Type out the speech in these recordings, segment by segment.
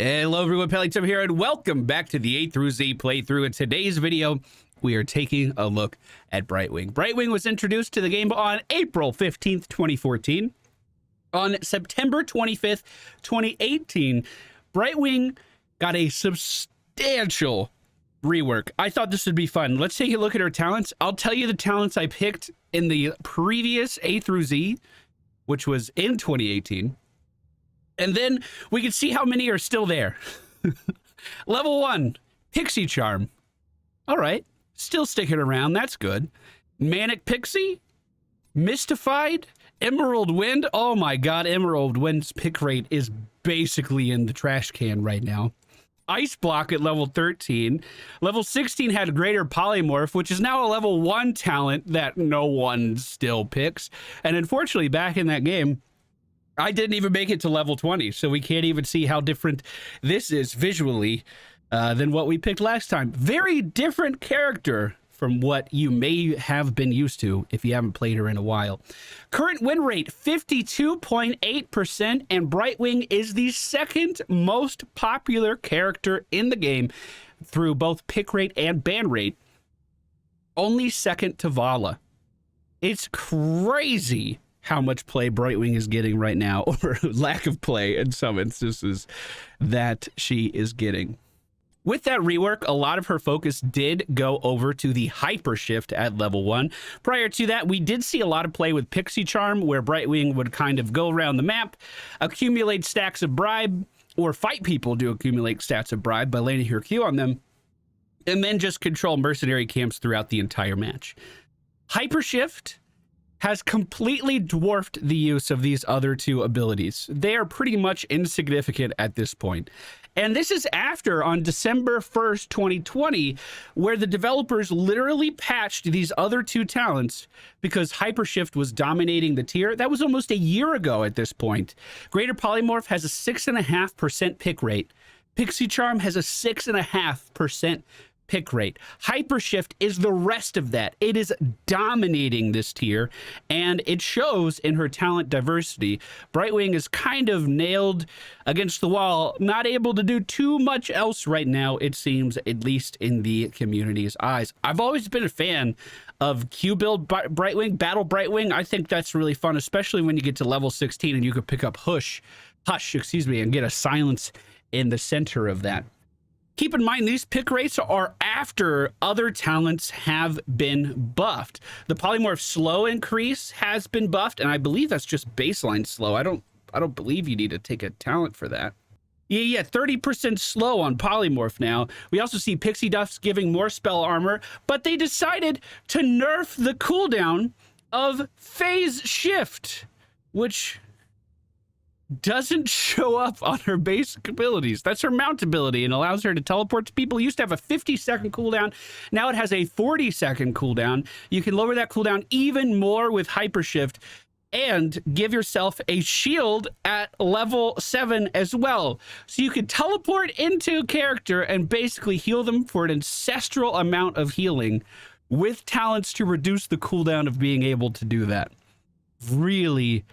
Hello everyone, MFPallytime here, and welcome back to the A through Z playthrough. In today's video, we are taking a look at Brightwing. Brightwing was introduced to the game on April 15th, 2014. On September 25th, 2018, Brightwing got a substantial rework. I thought this would be fun. Let's take a look at her talents. I'll tell you the talents I picked in the previous A through Z, which was in 2018. And then we can see how many are still there. Level 1, Pixie Charm. All right, still sticking around. That's good. Manic Pixie, Mystified, Emerald Wind. Oh my God, Emerald Wind's pick rate is basically in the trash can right now. Ice Block at level 13. Level 16 had Greater Polymorph, which is now a level 1 talent that no one still picks. And unfortunately, back in that game, I didn't even make it to level 20, so we can't even see how different this is visually than what we picked last time. Very different character from what you may have been used to if you haven't played her in a while. Current win rate, 52.8%, and Brightwing is the second most popular character in the game through both pick rate and ban rate. Only second to Vala. It's crazy how much play Brightwing is getting right now, or lack of play in some instances that she is getting. With that rework, a lot of her focus did go over to the Hyper Shift at level 1. Prior to that, we did see a lot of play with Pixie Charm, where Brightwing would kind of go around the map, accumulate stacks of bribe, or fight people to accumulate stats of bribe by landing her Q on them, and then just control mercenary camps throughout the entire match. Hyper Shift has completely dwarfed the use of these other two abilities. They are pretty much insignificant at this point. And this is after, on December 1st, 2020, where the developers literally patched these other two talents because Hypershift was dominating the tier. That was almost a year ago at this point. Greater Polymorph has a 6.5% pick rate. Pixie Charm has a 6.5% pick rate. Hypershift is the rest of that. It is dominating this tier, and it shows in her talent diversity. Brightwing is kind of nailed against the wall, not able to do too much else right now, it seems, at least in the community's eyes. I've always been a fan of Q-build Brightwing, Battle Brightwing. I think that's really fun, especially when you get to level 16 and you could pick up Hush, and get a silence in the center of that. Keep in mind, these pick rates are after other talents have been buffed. The Polymorph slow increase has been buffed, and I believe that's just baseline slow. I don't believe you need to take a talent for that. Yeah, 30% slow on Polymorph now. We also see Pixie Duffs giving more spell armor, but they decided to nerf the cooldown of Phase Shift, which doesn't show up on her basic abilities. That's her mount ability and allows her to teleport to people. It used to have a 50-second cooldown. Now it has a 40-second cooldown. You can lower that cooldown even more with Hypershift and give yourself a shield at level 7 as well. So you can teleport into a character and basically heal them for an ancestral amount of healing with talents to reduce the cooldown of being able to do that. Really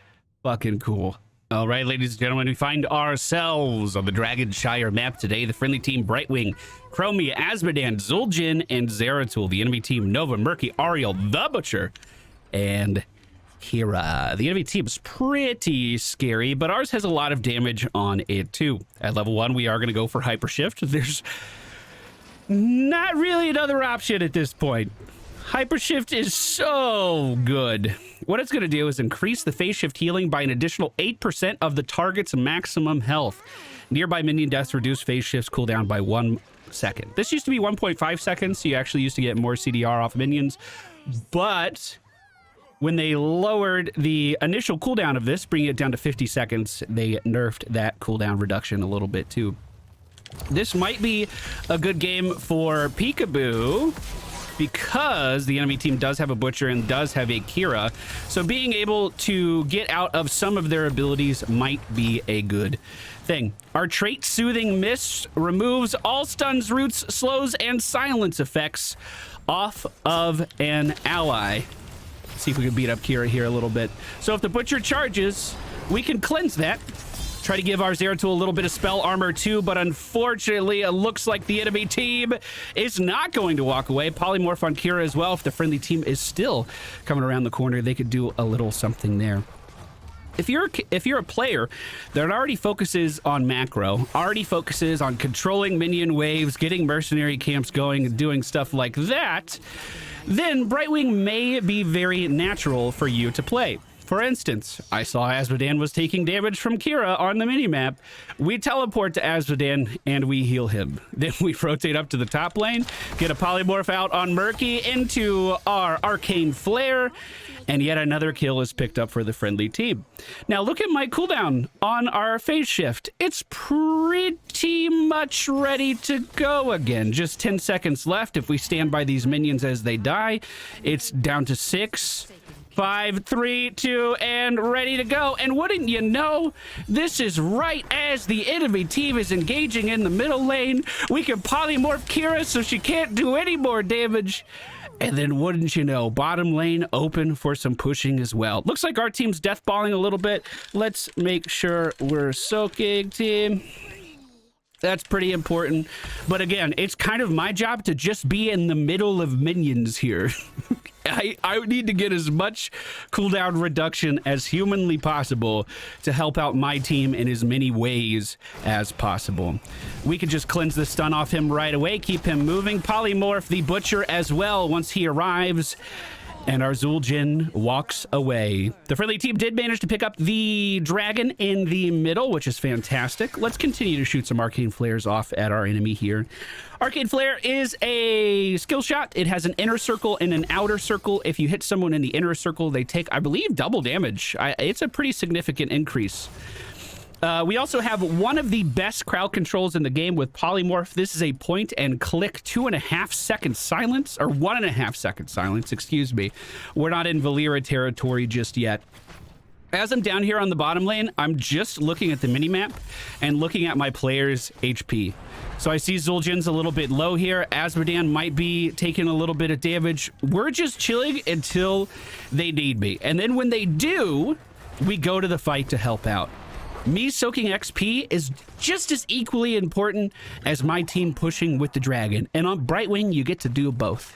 fucking cool. All right, ladies and gentlemen, we find ourselves on the Dragonshire map today. The friendly team, Brightwing, Chromia, Asmodan, Zul'jin, and Zeratul. The enemy team, Nova, Murky, Ariel, the Butcher, and Hera. The enemy team is pretty scary, but ours has a lot of damage on it too. At level 1, we are going to go for Hypershift. There's not really another option at this point. Hypershift is so good. What it's going to do is increase the phase shift healing by an additional 8% of the target's maximum health. Nearby minion deaths reduce phase shift's cooldown by 1 second. This used to be 1.5 seconds, so you actually used to get more CDR off minions. But when they lowered the initial cooldown of this, bringing it down to 50 seconds, they nerfed that cooldown reduction a little bit too. This might be a good game for Peekaboo, because the enemy team does have a Butcher and does have a Kira. So being able to get out of some of their abilities might be a good thing. Our trait, Soothing Mist, removes all stuns, roots, slows, and silence effects off of an ally. Let's see if we can beat up Kira here a little bit. So if the Butcher charges, we can cleanse that. Try to give our Zeratul a little bit of spell armor too, but unfortunately, it looks like the enemy team is not going to walk away. Polymorph on Kira as well. If the friendly team is still coming around the corner, they could do a little something there. If you're a player that already focuses on macro, already focuses on controlling minion waves, getting mercenary camps going, and doing stuff like that, then Brightwing may be very natural for you to play. For instance, I saw Azmodan was taking damage from Kira on the minimap. We teleport to Azmodan and we heal him. Then we rotate up to the top lane, get a polymorph out on Murky into our Arcane Flare, and yet another kill is picked up for the friendly team. Now look at my cooldown on our phase shift. It's pretty much ready to go again. Just 10 seconds left. If we stand by these minions as they die, it's down to 6, 5, 3, 2, and ready to go. And wouldn't you know, this is right as the enemy team is engaging in the middle lane. We can polymorph Kira so she can't do any more damage. And then wouldn't you know, bottom lane open for some pushing as well. Looks like our team's deathballing a little bit. Let's make sure we're soaking, team. That's pretty important. But again, it's kind of my job to just be in the middle of minions here. I need to get as much cooldown reduction as humanly possible to help out my team in as many ways as possible. We could just cleanse the stun off him right away, keep him moving, polymorph the Butcher as well once he arrives, and our Zul'jin walks away. The friendly team did manage to pick up the dragon in the middle, which is fantastic. Let's continue to shoot some arcane flares off at our enemy here. Arcane Flare is a skill shot. It has an inner circle and an outer circle. If you hit someone in the inner circle, they take, I believe, double damage. It's a pretty significant increase. We also have one of the best crowd controls in the game with Polymorph. This is a point and click 2.5 second silence, or 1.5 second silence, excuse me. We're not in Valera territory just yet. As I'm down here on the bottom lane, I'm just looking at the minimap and looking at my player's HP. So I see Zul'jin's a little bit low here. Azmodan might be taking a little bit of damage. We're just chilling until they need me. And then when they do, we go to the fight to help out. Me soaking XP is just as equally important as my team pushing with the dragon. And on Brightwing, you get to do both.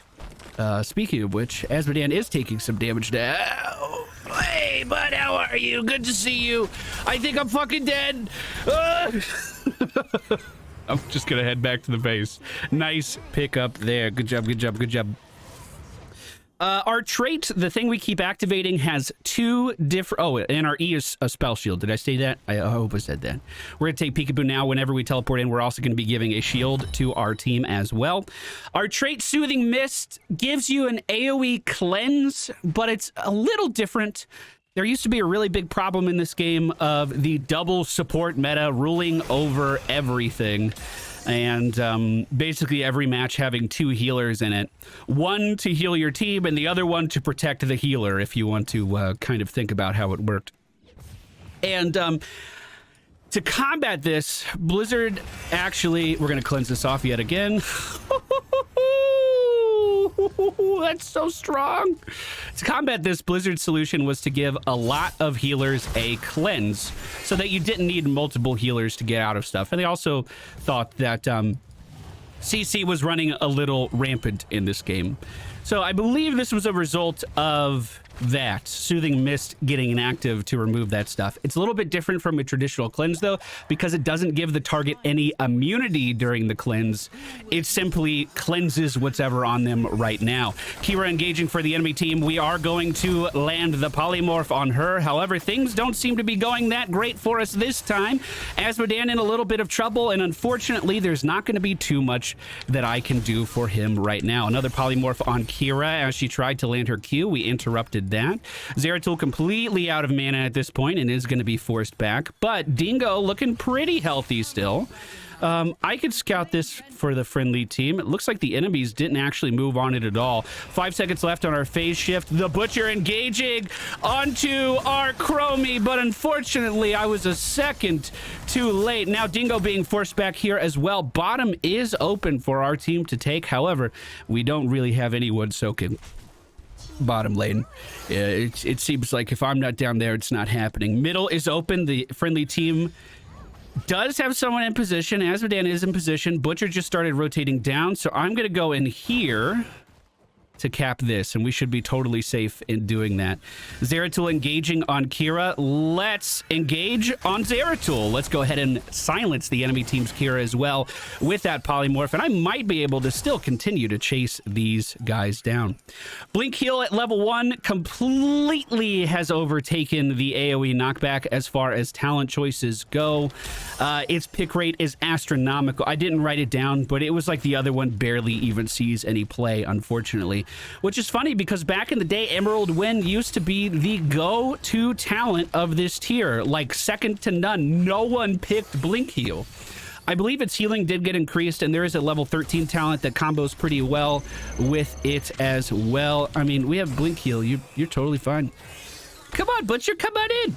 Speaking of which, Azmodan is taking some damage now. Hey, bud, how are you? Good to see you. I think I'm fucking dead. I'm just gonna head back to the base. Nice pickup there. Good job, good job, good job. Our trait, the thing we keep activating, has two different... Oh, and our E is a spell shield. Did I say that? I hope I said that. We're going to take Peekaboo now. Whenever we teleport in, we're also going to be giving a shield to our team as well. Our trait, Soothing Mist, gives you an AoE cleanse, but it's a little different. There used to be a really big problem in this game of the double support meta ruling over everything. And basically every match having two healers in it. One to heal your team and the other one to protect the healer, if you want to kind of think about how it worked. And to combat this, Blizzard actually... We're going to cleanse this off yet again. That's so strong. To combat this, Blizzard's solution was to give a lot of healers a cleanse so that you didn't need multiple healers to get out of stuff. And they also thought that CC was running a little rampant in this game. So I believe this was a result of that, Soothing Mist getting inactive to remove that stuff. It's a little bit different from a traditional cleanse, though, because it doesn't give the target any immunity during the cleanse. It simply cleanses whatever on them right now. Kira engaging for the enemy team. We are going to land the polymorph on her. However, things don't seem to be going that great for us this time. Azmodan in a little bit of trouble, and unfortunately, there's not going to be too much that I can do for him right now. Another polymorph on Kira as she tried to land her Q. We interrupted that. Zeratul completely out of mana at this point and is going to be forced back, but Dingo looking pretty healthy still. I could scout this for the friendly team. It looks like the enemies didn't actually move on it at all. 5 seconds left on our phase shift. The Butcher engaging onto our Chromie, but unfortunately I was a second too late. Now Dingo being forced back here as well. Bottom is open for our team to take. However, we don't really have anyone soaking bottom lane. It seems like if I'm not down there, it's not happening. Middle is open. The friendly team does have someone in position. Azmodan is in position. Butcher just started rotating down, so I'm going to go in here to cap this, and we should be totally safe in doing that. Zeratul engaging on Kira. Let's engage on Zeratul. Let's go ahead and silence the enemy team's Kira as well with that polymorph, and I might be able to still continue to chase these guys down. Blink Heal at level 1 completely has overtaken the AoE knockback as far as talent choices go. Its pick rate is astronomical. I didn't write it down, but it was like the other one barely even sees any play, unfortunately. Which is funny because back in the day, Emerald Wind used to be the go-to talent of this tier, like second to none. No one picked Blink Heal. I believe its healing did get increased, and there is a level 13 talent that combos pretty well with it as well. I mean, we have Blink Heal. You're totally fine. Come on, Butcher, come on in.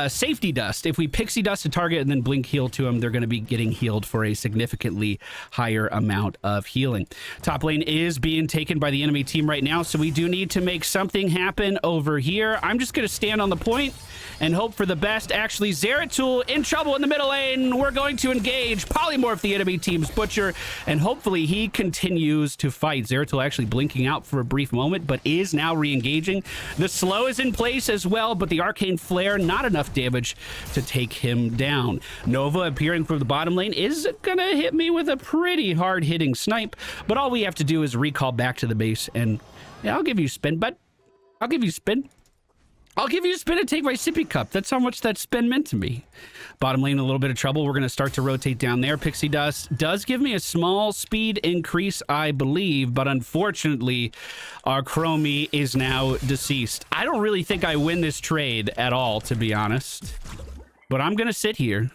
Safety Dust. If we Pixie Dust a target and then Blink Heal to them, they're going to be getting healed for a significantly higher amount of healing. Top lane is being taken by the enemy team right now, so we do need to make something happen over here. I'm just going to stand on the point and hope for the best. Actually, Zeratul in trouble in the middle lane. We're going to engage, polymorph the enemy team's Butcher, and hopefully he continues to fight. Zeratul actually blinking out for a brief moment, but is now re-engaging. The slow is in place as well, but the Arcane Flare, not enough damage to take him down. Nova appearing from the bottom lane is gonna hit me with a pretty hard-hitting snipe, but all we have to do is recall back to the base, and yeah, I'll give you spin, bud. I'll give you spin. I'll give you a spin and take my sippy cup. That's how much that spin meant to me. Bottom lane, a little bit of trouble. We're going to start to rotate down there. Pixie Dust does give me a small speed increase, I believe, but unfortunately, our Chromie is now deceased. I don't really think I win this trade at all, to be honest, but I'm going to sit here.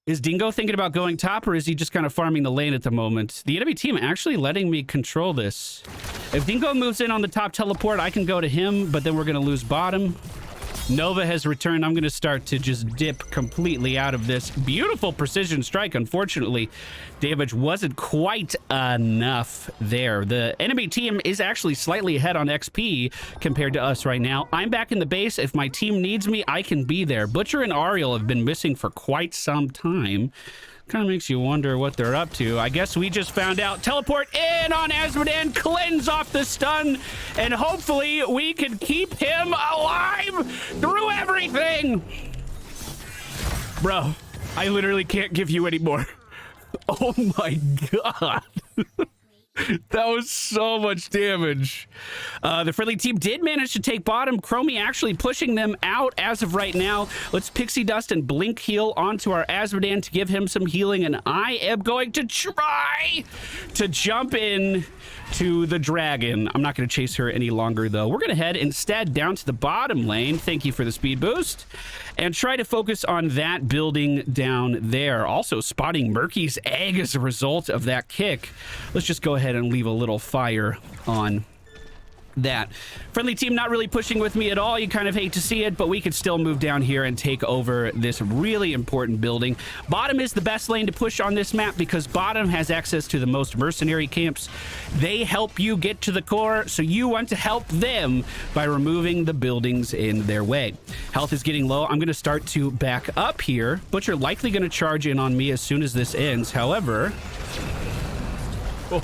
Is Dingo thinking about going top, or is he just kind of farming the lane at the moment? The enemy team actually letting me control this. If Dingo moves in on the top teleport, I can go to him, but then we're going to lose bottom. Nova has returned. I'm going to start to just dip completely out of this. Beautiful precision strike. Unfortunately, damage wasn't quite enough there. The enemy team is actually slightly ahead on XP compared to us right now. I'm back in the base. If my team needs me, I can be there. Butcher and Ariel have been missing for quite some time. Kind of makes you wonder what they're up to. I guess we just found out. Teleport in on Azmodan, cleanse off the stun, and hopefully we can keep him alive through everything. Bro, I literally can't give you any more. Oh my god. That was so much damage. The friendly team did manage to take bottom. Chromie actually pushing them out as of right now. Let's Pixie Dust and Blink Heal onto our Azmodan to give him some healing, and I am going to try to jump in to the dragon. I'm not going to chase her any longer, though. We're going to head instead down to the bottom lane. Thank you for the speed boost. And try to focus on that building down there. Also spotting Murky's egg as a result of that kick. Let's just go ahead and leave a little fire on that. Friendly team not really pushing with me at all. You kind of hate to see it, but we could still move down here and take over this really important building. Bottom is the best lane to push on this map because bottom has access to the most mercenary camps. They help you get to the core, so you want to help them by removing the buildings in their way. Health is getting low. I'm going to start to back up here. Butcher likely going to charge in on me as soon as this ends. However,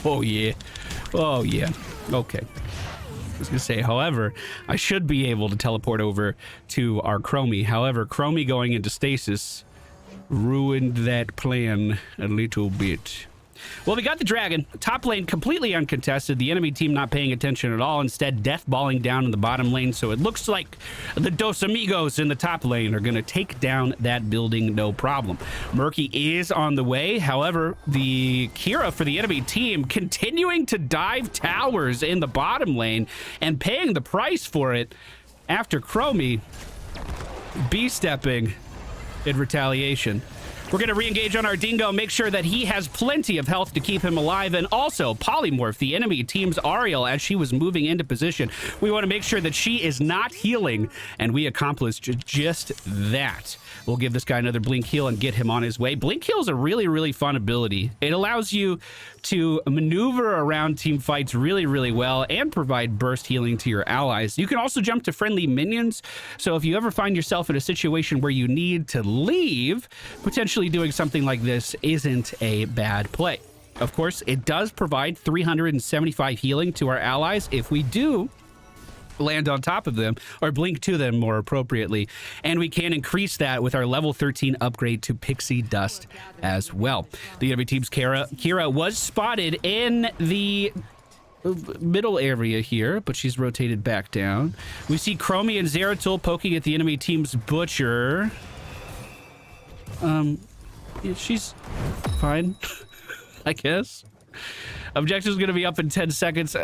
oh yeah, okay. I was gonna say, however, I should be able to teleport over to our Chromie. However, Chromie going into stasis ruined that plan a little bit. Well, we got the dragon. Top lane completely uncontested. The enemy team not paying attention at all. Instead, death balling down in the bottom lane. So it looks like the Dos Amigos in the top lane are going to take down that building no problem. Murky is on the way. However, the Kira for the enemy team continuing to dive towers in the bottom lane and paying the price for it after Chromie B-stepping in retaliation. We're going to re-engage on our Dingo, make sure that he has plenty of health to keep him alive, and also polymorph the enemy team's Ariel as she was moving into position. We want to make sure that she is not healing, and we accomplished just that. We'll give this guy another blink heal and get him on his way. Blink heal is a really, really fun ability. It allows you to maneuver around team fights really, really well and provide burst healing to your allies. You can also jump to friendly minions, so if you ever find yourself in a situation where you need to leave, potentially doing something like this isn't a bad play. Of course, it does provide 375 healing to our allies if we do land on top of them, or blink to them more appropriately, and we can increase that with our level 13 upgrade to Pixie Dust as well. The enemy team's Kira was spotted in the middle area here, but she's rotated back down. We see Chromie and Zeratul poking at the enemy team's Butcher. Yeah, she's fine, I guess. Objective's going to be up in 10 seconds.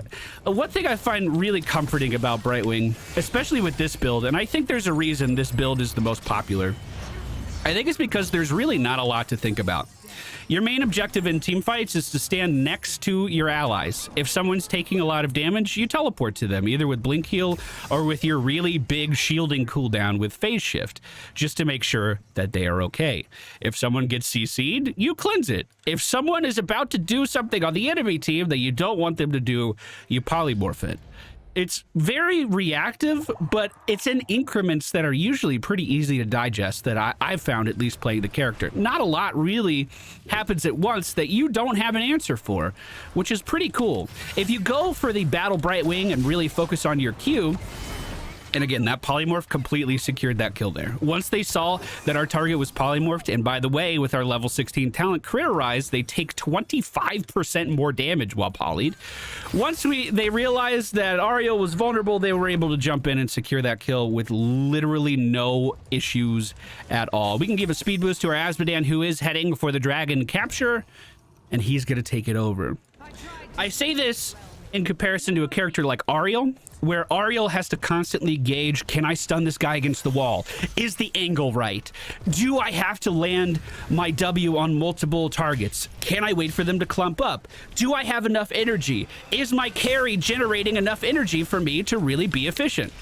One thing I find really comforting about Brightwing, especially with this build, and I think there's a reason this build is the most popular, I think it's because there's really not a lot to think about. Your main objective in team fights is to stand next to your allies. If someone's taking a lot of damage, you teleport to them, either with Blink Heal or with your really big shielding cooldown with Phase Shift, just to make sure that they are okay. If someone gets CC'd, you cleanse it. If someone is about to do something on the enemy team that you don't want them to do, you polymorph it. It's very reactive, but it's in increments that are usually pretty easy to digest, that I've found, at least playing the character. Not a lot really happens at once that you don't have an answer for, which is pretty cool. If you go for the Battle Brightwing and really focus on your Q, and again, that polymorph completely secured that kill there. Once they saw that our target was polymorphed, and by the way, with our level 16 talent Critterize, they take 25% more damage while polyed. Once they realized that Ariel was vulnerable, they were able to jump in and secure that kill with literally no issues at all. We can give a speed boost to our Azmodan, who is heading for the dragon capture, and he's going to take it over. I say this in comparison to a character like Ariel, where Ariel has to constantly gauge, can I stun this guy against the wall? Is the angle right? Do I have to land my W on multiple targets? Can I wait for them to clump up? Do I have enough energy? Is my carry generating enough energy for me to really be efficient?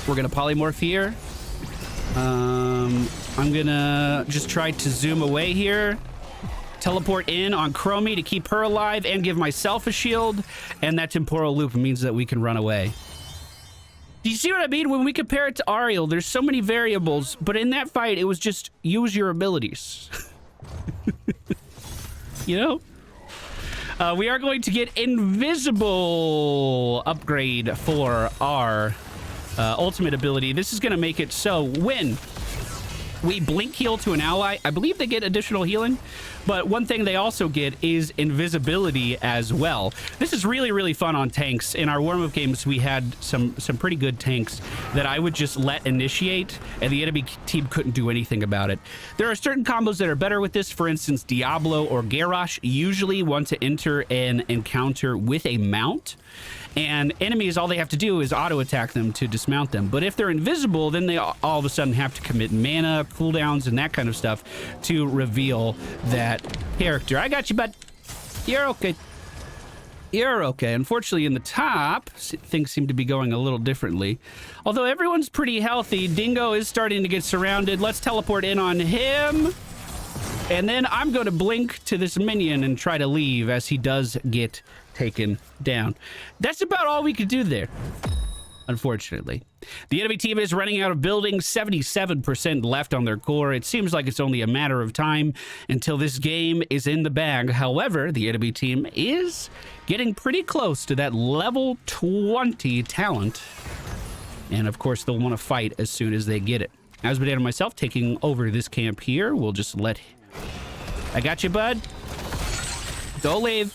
We're gonna polymorph here. I'm gonna just try to zoom away here. Teleport in on Chromie to keep her alive and give myself a shield, and that temporal loop means that we can run away. Do you see what I mean? When we compare it to Ariel, there's so many variables, but in that fight, it was just use your abilities. You know? We are going to get invisible upgrade for our ultimate ability. This is going to make it so when we blink heal to an ally, I believe they get additional healing, but one thing they also get is invisibility as well. This is really, really fun on tanks. In our warm-up games, we had some pretty good tanks that I would just let initiate, and the enemy team couldn't do anything about it. There are certain combos that are better with this. For instance, Diablo or Garrosh usually want to enter an encounter with a mount, and enemies, all they have to do is auto-attack them to dismount them. But if they're invisible, then they all of a sudden have to commit mana, cooldowns, and that kind of stuff to reveal that character. I got you, bud. You're okay. You're okay. Unfortunately, in the top, things seem to be going a little differently. Although everyone's pretty healthy, Dingo is starting to get surrounded. Let's teleport in on him. And then I'm going to blink to this minion and try to leave as he does get taken down. That's about all we could do there, unfortunately. The enemy team is running out of buildings, 77% left on their core. It seems like it's only a matter of time until this game is in the bag. However, the enemy team is getting pretty close to that level 20 talent. And of course, they'll want to fight as soon as they get it. Azmodan and myself taking over this camp here. We'll just let... I got you, bud. Don't leave.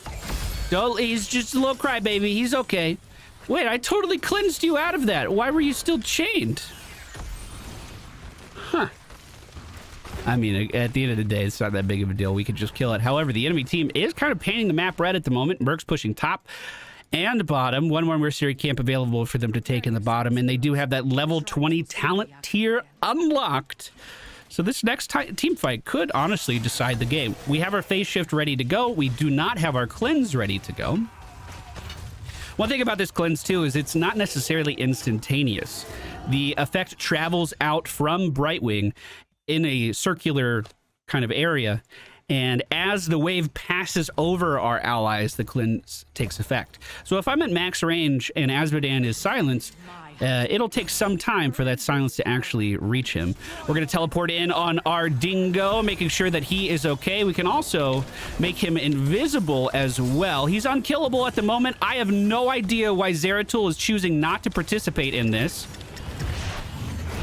Don't... He's just a little crybaby. He's okay. Wait, I totally cleansed you out of that. Why were you still chained? Huh. I mean, at the end of the day, it's not that big of a deal. We could just kill it. However, the enemy team is kind of painting the map red at the moment. Merc's pushing top and bottom. One more mercenary camp available for them to take in the bottom, and they do have that level 20 talent tier unlocked. So this next team fight could honestly decide the game. We have our phase shift ready to go. We do not have our cleanse ready to go. One thing about this cleanse too is it's not necessarily instantaneous. The effect travels out from Brightwing in a circular kind of area, and as the wave passes over our allies, the cleanse takes effect. So if I'm at max range and Azmodan is silenced, it'll take some time for that silence to actually reach him. We're going to teleport in on our dingo, making sure that he is okay. We can also make him invisible as well. He's unkillable at the moment. I have no idea why Zeratul is choosing not to participate in this.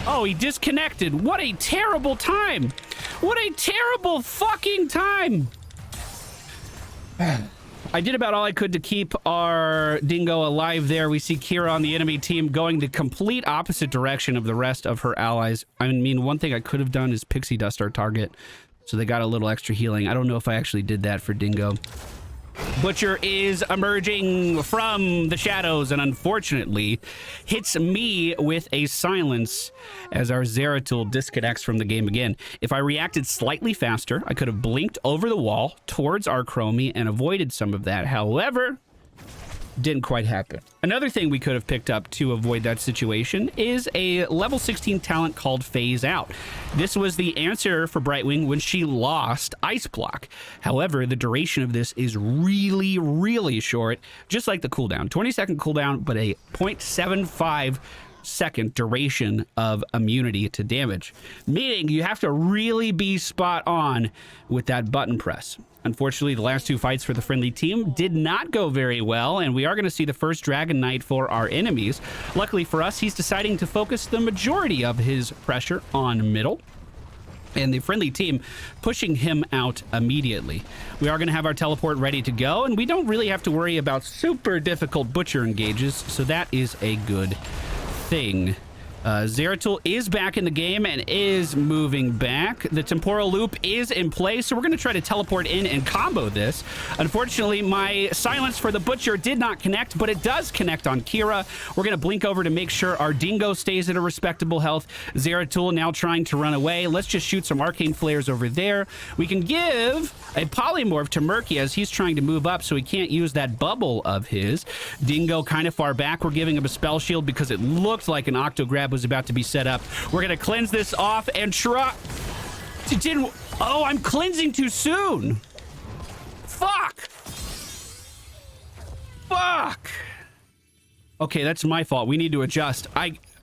Oh, he disconnected. What a terrible time. What a terrible fucking time. I did about all I could to keep our dingo alive there. We see Kira on the enemy team going the complete opposite direction of the rest of her allies. I mean, one thing I could have done is pixie dust our target, so they got a little extra healing. I don't know if I actually did that for dingo. Butcher is emerging from the shadows and unfortunately hits me with a silence as our Zeratul disconnects from the game again. If I reacted slightly faster, I could have blinked over the wall towards our Chromie and avoided some of that. However, didn't quite happen. Another thing we could have picked up to avoid that situation is a level 16 talent called Phase Out. This was the answer for Brightwing when she lost Ice Block. However, the duration of this is really, really short, just like the cooldown. 20-second cooldown, but a 0.75 second duration of immunity to damage, meaning you have to really be spot on with that button press. Unfortunately, the last two fights for the friendly team did not go very well, and we are going to see the first Dragon Knight for our enemies. Luckily for us, he's deciding to focus the majority of his pressure on middle, and the friendly team pushing him out immediately. We are going to have our teleport ready to go, and we don't really have to worry about super difficult butcher engages, so that is a good thing. Zeratul is back in the game and is moving back. The temporal loop is in place, so we're going to try to teleport in and combo this. Unfortunately, my silence for the butcher did not connect, but it does connect on Kira. We're going to blink over to make sure our dingo stays at a respectable health. Zeratul now trying to run away. Let's just shoot some arcane flares over there. We can give a polymorph to Murky as he's trying to move up, so he can't use that bubble of his. Dingo kind of far back. We're giving him a spell shield because it looked like an octograb was about to be set up. We're gonna cleanse this off and try. Oh, I'm cleansing too soon. Fuck. Okay, that's my fault. We need to adjust.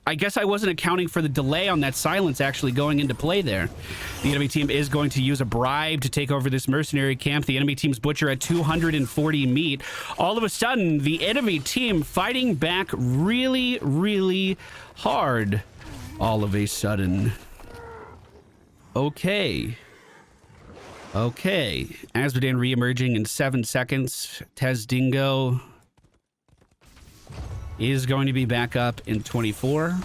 I guess I wasn't accounting for the delay on that silence actually going into play there. The enemy team is going to use a bribe to take over this mercenary camp. The enemy team's butcher at 240 meat. All of a sudden, the enemy team fighting back really, really hard. All of a sudden. Okay. Azmodan re-emerging in 7 seconds. Tez Dingo is going to be back up in 24.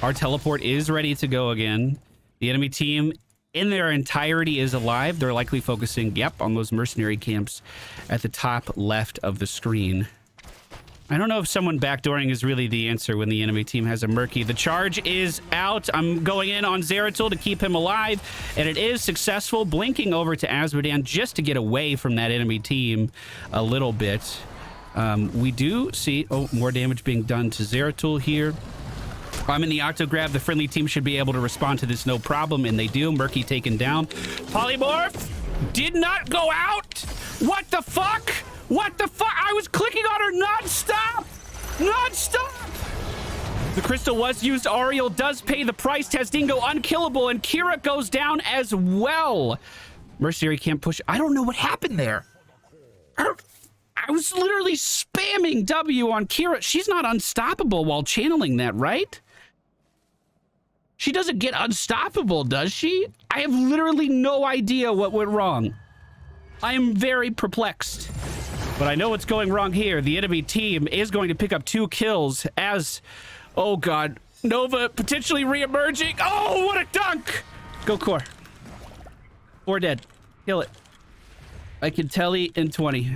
Our teleport is ready to go again. The enemy team in their entirety is alive. They're likely focusing, on those mercenary camps at the top left of the screen. I don't know if someone backdooring is really the answer when the enemy team has a Murky. The charge is out. I'm going in on Zeratul to keep him alive, and it is successful. Blinking over to Azmodan just to get away from that enemy team a little bit. We do see, more damage being done to Zeratul here. I'm in the octograb. The friendly team should be able to respond to this no problem, and they do. Murky taken down. Polymorph did not go out. What the fuck? I was clicking on her non-stop. The crystal was used. Ariel does pay the price. Tez Dingo unkillable, and Kira goes down as well. Mercenary can't push. I don't know what happened there. I was literally spamming W on Kira. She's not unstoppable while channeling that, right? She doesn't get unstoppable, does she? I have literally no idea what went wrong. I am very perplexed. But I know what's going wrong here. The enemy team is going to pick up 2 kills as... Oh, God. Nova potentially re-emerging. Oh, what a dunk! Go core. 4 dead. Kill it. I can telly in 20.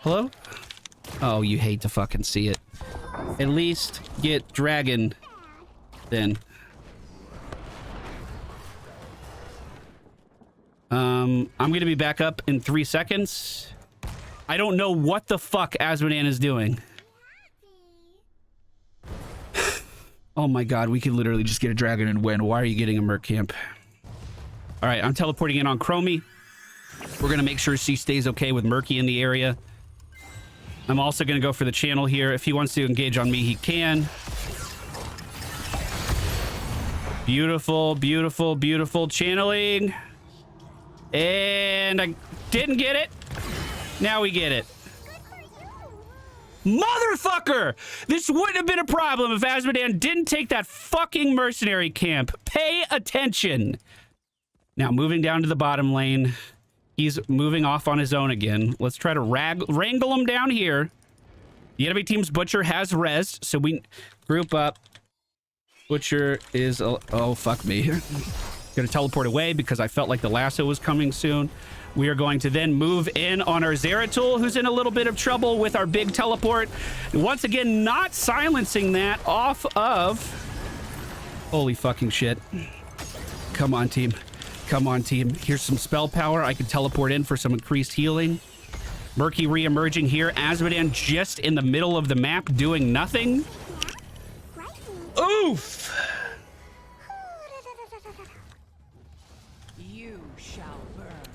Hello? Oh, you hate to fucking see it. At least get dragon then. I'm gonna be back up in 3 seconds. I don't know what the fuck Asmodan is doing. Oh my god, we could literally just get a dragon and win. Why are you getting a merc camp? All right, I'm teleporting in on Chromie. We're gonna make sure she stays okay with Murky in the area. I'm also gonna go for the channel here. If he wants to engage on me, he can. Beautiful, beautiful, beautiful channeling. And I didn't get it. Now we get it. Motherfucker! This wouldn't have been a problem if Asmodan didn't take that fucking mercenary camp. Pay attention. Now moving down to the bottom lane. He's moving off on his own again. Let's try to wrangle him down here. The enemy team's Butcher has res, so we group up. Butcher is... oh, fuck me. Gonna teleport away because I felt like the lasso was coming soon. We are going to then move in on our Zeratul, who's in a little bit of trouble with our big teleport. Once again, not silencing that off of... Holy fucking shit. Come on, team. Come on, team. Here's some spell power. I can teleport in for some increased healing. Murky re-emerging here. Asmodan just in the middle of the map doing nothing. Oof!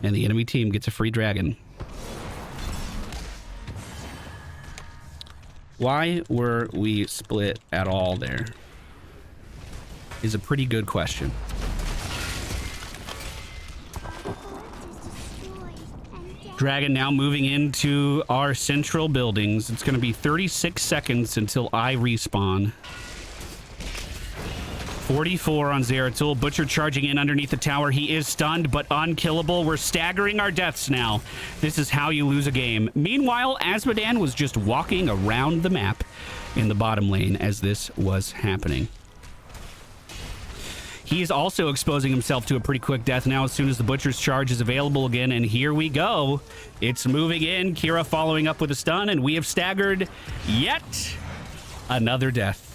And the enemy team gets a free dragon. Why were we split at all there? Is a pretty good question. Dragon now moving into our central buildings. It's going to be 36 seconds until I respawn. 44 on Zeratul. Butcher charging in underneath the tower. He is stunned, but unkillable. We're staggering our deaths now. This is how you lose a game. Meanwhile, Asmodan was just walking around the map in the bottom lane as this was happening. He is also exposing himself to a pretty quick death now as soon as the Butcher's charge is available again. And here we go. It's moving in. Kira following up with a stun, and we have staggered yet another death.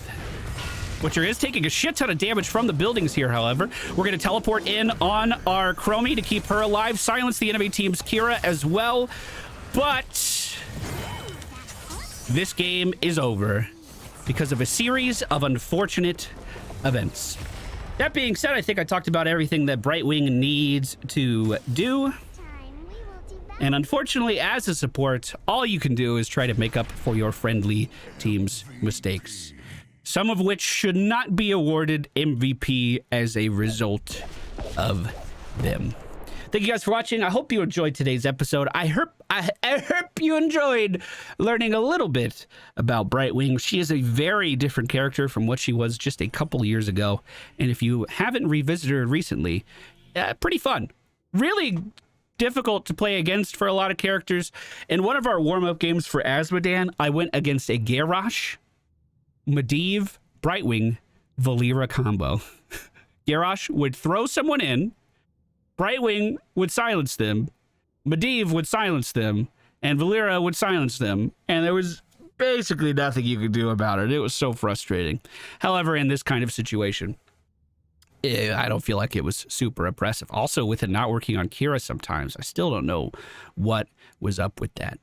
Butcher is taking a shit ton of damage from the buildings here, however. We're going to teleport in on our Chromie to keep her alive, silence the enemy team's Kira as well. But this game is over because of a series of unfortunate events. That being said, I think I talked about everything that Brightwing needs to do. And unfortunately, as a support, all you can do is try to make up for your friendly team's mistakes. Some of which should not be awarded MVP as a result of them. Thank you guys for watching. I hope you enjoyed today's episode. I hope you enjoyed learning a little bit about Brightwing. She is a very different character from what she was just a couple years ago. And if you haven't revisited her recently, pretty fun. Really difficult to play against for a lot of characters. In one of our warm-up games for Asmodan, I went against a Garrosh, Medivh, Brightwing, Valeera combo. Garrosh would throw someone in, Brightwing would silence them, Medivh would silence them, and Valeera would silence them, and there was basically nothing you could do about it. It was so frustrating. However, in this kind of situation, I don't feel like it was super oppressive. Also, with it not working on Kira sometimes, I still don't know what was up with that.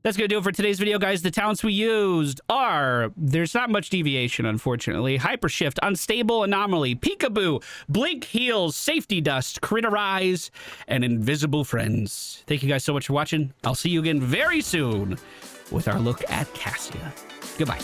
That's going to do it for today's video, guys. The talents we used are, there's not much deviation, unfortunately. Hypershift, Unstable Anomaly, Peekaboo, Blink Heals, Safety Dust, Critterize, and Invisible Friends. Thank you guys so much for watching. I'll see you again very soon with our look at Cassia. Goodbye.